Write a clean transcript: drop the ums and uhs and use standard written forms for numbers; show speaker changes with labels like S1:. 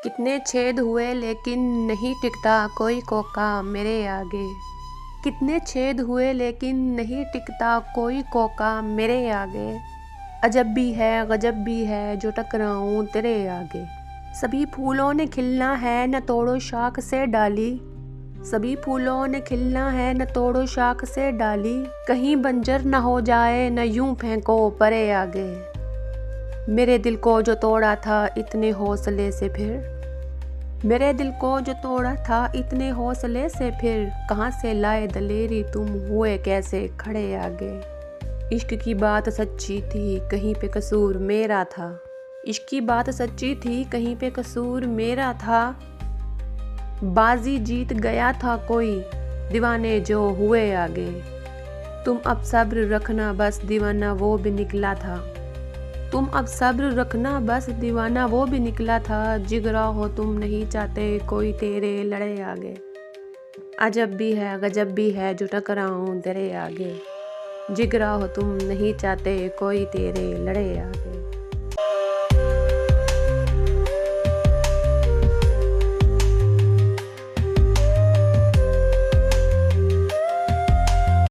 S1: कितने छेद हुए लेकिन नहीं टिकता कोई कोका मेरे आगे। कितने छेद हुए लेकिन नहीं टिकता कोई कोका मेरे आगे। अजब भी है गजब भी है जो टकराऊं तेरे आगे। सभी फूलों ने खिलना है न तोड़ो शाख से डाली। सभी फूलों ने खिलना है न तोड़ो शाख से डाली। कहीं बंजर न हो जाए न यूं फेंको परे आगे। मेरे दिल को जो तोड़ा था इतने हौसले से मेरे दिल को जो तोड़ा था इतने हौसले से फिर कहाँ से लाए दलेरी तुम हुए कैसे खड़े आगे। इश्क की बात सच्ची थी कहीं पे कसूर मेरा था। इश्क की बात सच्ची थी कहीं पे कसूर मेरा था। बाजी जीत गया था कोई दीवाने जो हुए आगे। तुम अब सब्र रखना बस दीवाना वो भी निकला था। तुम अब सब्र रखना बस दीवाना वो भी निकला था। जिगरा हो तुम नहीं चाहते कोई तेरे लड़े आगे। अजब भी है गजब भी है जो टकराऊं तेरे आगे। जिगरा हो तुम नहीं चाहते कोई तेरे लड़े आगे।